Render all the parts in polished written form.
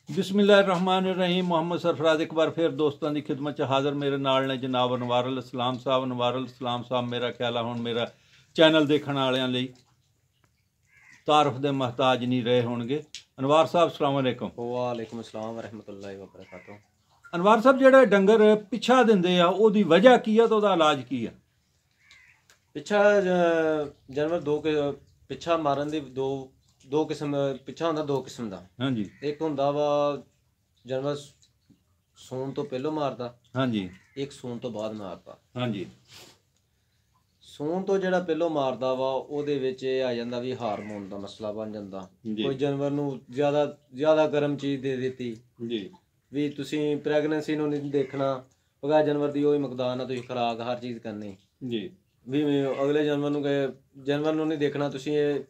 बिस्मिल्लाहिर्रहमानिर्रहीम। मोहम्मद सरफराज एक बार फिर दोस्तों की खिदमत हाज़र मेरे नाल ने जनाब अनवारुल इस्लाम साहब। अनवारुल इस्लाम साहब मेरा ख्याल है हुण मेरा चैनल देखने वालियां लई तारफ दे महताज नहीं रहे होणगे। अनवार साहब अस्सलाम वालेकुम। वालेकुम अस्सलाम वरहमतुल्लाहि वबरकातुहू। अनवार साहब जेड़ा डंगर पिछा दिंदे आ ओदी वजह की है तो ओदा इलाज की है? पिछा जानवर पिछा मारन दी दो किस्म पिछा हुंदा दो किस्म दा। हाँ जी। एक हुंदा वा जानवर सून तो पहलों मारदा। हाँ जी। एक सून तो बाद मारदा। हाँ जी। सून तो ਜਿਹੜਾ ਪਹਿਲੋਂ ਮਾਰਦਾ ਵਾ ਉਹਦੇ ਵਿੱਚ ਇਹ ਆ ਜਾਂਦਾ ਵੀ ਹਾਰਮੋਨ ਦਾ ਮਸਲਾ ਬਣ ਜਾਂਦਾ। ਕੋਈ ਜਾਨਵਰ ਨੂੰ ਜ਼ਿਆਦਾ ਗਰਮ ਚੀਜ਼ ਦੇ ਦਿੱਤੀ ਜੀ ਵੀ ਤੁਸੀਂ ਪ੍ਰੈਗਨੈਂਸੀ ਨੂੰ ਨਹੀਂ ਦੇਖਣਾ, ਬਗੈਰ ਜਾਨਵਰ ਦੀ ਉਹੀ ਮਕਦਾਰ ਨਾਲ ਤੁਸੀਂ ਖੁਰਾਕ ਹਰ ਚੀਜ਼ ਕਰਨੀ ਜੀ। ਵੀ ਅਗਲੇ ਜਾਨਵਰ ਨੂੰ ਨਹੀਂ ਦੇਖਣਾ ਤੁਸੀਂ, ਇਹ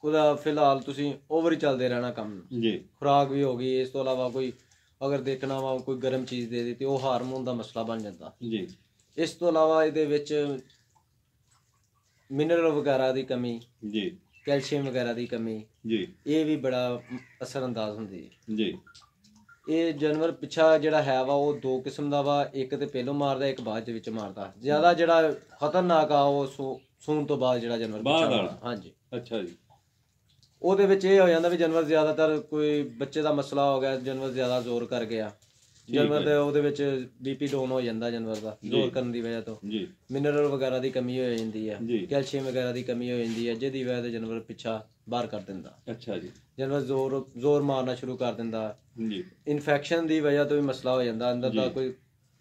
ਉਹਦਾ ਫਿਲਹਾਲ ਤੁਸੀਂ ਓਵਰ ਹੀ ਚੱਲਦੇ ਰਹਿਣਾ ਕੰਮ ਜੀ। ਖੁਰਾਕ ਵੀ ਹੋ ਗਈ, ਇਸ ਤੋਂ ਇਲਾਵਾ ਕੋਈ ਅਗਰ ਦੇਖਣਾ ਵਾ ਕੋਈ ਗਰਮ ਚੀਜ਼ ਦੇ ਦਿੱਤੀ ਉਹ ਹਾਰਮੋਨ ਦਾ ਮਸਲਾ ਬਣ ਜਾਂਦਾ ਜੀ। ਇਸ ਤੋਂ ਇਲਾਵਾ ਇਹਦੇ ਵਿੱਚ मिनरल वगैरह की कमी जी, कैल्शियम वगैरह की कमी जी, ये भी बड़ा असरअंदाज होंदी जी। ये जानवर पिछा जिहड़ा है वा वो दो किस्म का वा, एक तो पहलों मारदा एक बाद विच मारदा। ज्यादा जिहड़ा खतरनाक आ वो सून तो बाद जिहड़ा जानवर पिछा मारदा। हाँ जी। अच्छा जी। ਉਹਦੇ ਵਿੱਚ ਇਹ ਹੋ ਜਾਂਦਾ ਵੀ ਜਾਨਵਰ ਜ਼ਿਆਦਾਤਰ ਕੋਈ ਬੱਚੇ ਦਾ ਮਸਲਾ ਹੋ ਗਿਆ, ਜਾਨਵਰ ਜ਼ਿਆਦਾ ਜ਼ੋਰ ਕਰ ਗਿਆ, ਜਾਨਵਰ ਦੇ ਉਹਦੇ ਵਿੱਚ ਬੀਪੀ ਡਾਊਨ ਹੋ ਜਾਂਦਾ ਜਾਨਵਰ ਦਾ ਜ਼ੋਰ ਕਰਨ ਦੀ ਵਜ੍ਹਾ ਤੋਂ ਜੀ। ਮਿਨਰਲ ਵਗੈਰਾ ਦੀ ਕਮੀ ਹੋ ਜਾਂਦੀ ਹੈ, ਕੈਲਸ਼ੀਅਮ ਵਗੈਰਾ ਦੀ ਕਮੀ ਹੋ ਜਾਂਦੀ ਹੈ, ਜਿਹਦੀ ਵਜ੍ਹਾ ਤੋਂ ਜਾਨਵਰ ਪਿੱਛਾ ਬਾਹਰ ਕਰ ਦਿੰਦਾ। ਅੱਛਾ ਜੀ। ਜਾਨਵਰ ਜ਼ੋਰ ਮਾਰਨਾ ਸ਼ੁਰੂ ਕਰ ਦਿੰਦਾ ਜੀ। ਇਨਫੈਕਸ਼ਨ ਦੀ ਵਜ੍ਹਾ ਤੋਂ ਵੀ ਮਸਲਾ ਹੋ ਜਾਂਦਾ, ਅੰਦਰ ਦਾ ਕੋਈ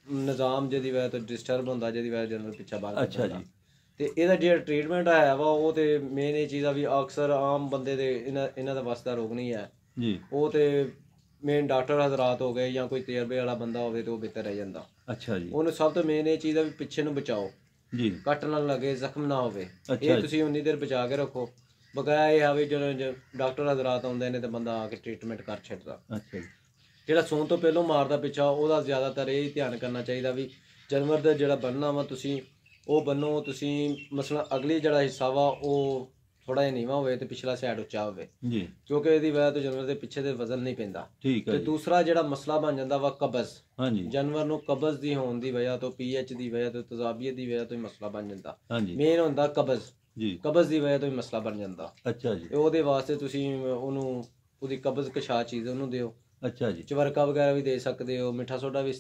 ਨਿਜ਼ਾਮ ਜਿਹਦੀ ਵਜ੍ਹਾ ਤੋਂ ਡਿਸਟਰਬ ਹੁੰਦਾ, ਜਿਹਦੀ ਵਜ੍ਹਾ ਜਾਨਵਰ ਪਿੱਛਾ ਬਾਹਰ ਕਰ ਦਿੰਦਾ। ਅੱਛਾ ਜੀ। ਤੇ ਇਹਦਾ ਜਿਹੜਾ ਟ੍ਰੀਟਮੈਂਟ ਹੈ ਵਾ ਉਹ ਤੇ ਮੇਨ ਇਹ ਚੀਜ਼ ਆ ਵੀ ਅਕਸਰ ਆਮ ਬੰਦੇ ਦੇ ਇਹਨਾਂ ਦਾ ਵੱਸ ਦਾ ਰੋਗ ਨਹੀਂ ਹੈ ਜੀ। ਉਹ ਤੇ ਮੇਨ ਡਾਕਟਰ ਹਜ਼ਰਾਤ ਹੋ ਗਏ ਜਾਂ ਕੋਈ ਤਜਰਬੇ ਵਾਲਾ ਬੰਦਾ ਹੋਵੇ ਤੇ ਉਹ ਬਿਹਤਰ ਰਹਿ ਜਾਂਦਾ। ਅੱਛਾ ਜੀ। ਉਹਨੂੰ ਸਭ ਤੋਂ ਮੇਨ ਇਹ ਚੀਜ਼ ਆ ਵੀ ਪਿੱਛੇ ਨੂੰ ਬਚਾਓ ਜੀ, ਕੱਟ ਨਾ ਲੱਗੇ, ਜ਼ਖਮ ਨਾ ਹੋਵੇ। ਇਹ ਤੁਸੀਂ ਉਨੀ ਦੇਰ ਬਚਾ ਕੇ ਰੱਖੋ, ਬਕਾਇਆ ਇਹ ਆ ਵੀ ਜਦੋਂ ਡਾਕਟਰ ਹਜ਼ਰਾਤ ਆਉਂਦੇ ਨੇ ਤੇ ਬੰਦਾ ਆ ਕੇ ਟ੍ਰੀਟਮੈਂਟ ਕਰ ਛੱਡਦਾ। ਅੱਛਾ ਜੀ। ਜਿਹੜਾ ਸੌਣ ਤੋਂ ਪਹਿਲੋਂ ਮਾਰਦਾ ਪਿੱਛਾ ਉਹਦਾ ਜ਼ਿਆਦਾਤਰ ਇਹ ਧਿਆਨ ਕਰਨਾ ਚਾਹੀਦਾ ਵੀ ਜਾਨਵਰ ਦਾ ਜਿਹੜਾ ਬੰਨਣਾ ਵਾ ਤੁਸੀਂ ਉਹ ਬੰਨੋ। ਤੁਸੀਂ ਮਸਲਾ ਅਗਲੀ ਜਿਹੜਾ ਹਿੱਸਾ ਵਾ ਉਹ ਥੋੜਾ ਜਿਹਾ ਨੀਵਾਂ ਹੋਵੇ ਤੇ ਪਿਛਲਾ ਸਾਈਡ ਉੱਚਾ ਹੋਵੇ ਜੀ, ਕਿਉਂਕਿ ਇਹਦੀ ਵਜ੍ਹਾ ਤੋਂ ਜਾਨਵਰ ਦੇ ਪਿੱਛੇ ਦੇ ਵਜ਼ਨ ਨਹੀਂ ਪੈਂਦਾ। ਠੀਕ ਹੈ। ਤੇ ਦੂਸਰਾ ਜਿਹੜਾ ਮਸਲਾ ਬਣ ਜਾਂਦਾ ਵਾ ਕਬਜ਼। ਹਾਂਜੀ। ਜਾਨਵਰ ਨੂੰ ਕਬਜ਼ ਦੀ ਹੋਣ ਦੀ ਵਜ੍ਹਾ ਤੋਂ, ਪੀਐਚ ਦੀ ਵਜ੍ਹਾ ਤੋਂ, ਤਜ਼ਾਬੀਅਤ ਦੀ ਵਜ੍ਹਾ ਤੋਂ ਹੀ ਮਸਲਾ ਬਣ ਜਾਂਦਾ। ਹਾਂਜੀ। ਮੇਨ ਹੁੰਦਾ ਕਬਜ਼ ਜੀ, ਕਬਜ਼ ਦੀ ਵਜ੍ਹਾ ਤੋਂ ਹੀ ਮਸਲਾ ਬਣ ਜਾਂਦਾ। ਅੱਛਾ ਜੀ। ਉਹਦੇ ਵਾਸਤੇ ਤੁਸੀਂ ਉਹਨੂੰ ਉਹਦੀ ਕਬਜ਼ ਕਸ਼ਾ ਚੀਜ਼ ਉਹਨੂੰ ਦਿਓ। ਅੱਛਾ ਜੀ। ਚਵਰਕਾ ਵਗੈਰਾ ਵੀ ਦੇ ਸਕਦੇ ਹੋ, ਮਿੱਠਾ ਸੋਡਾ ਵੀ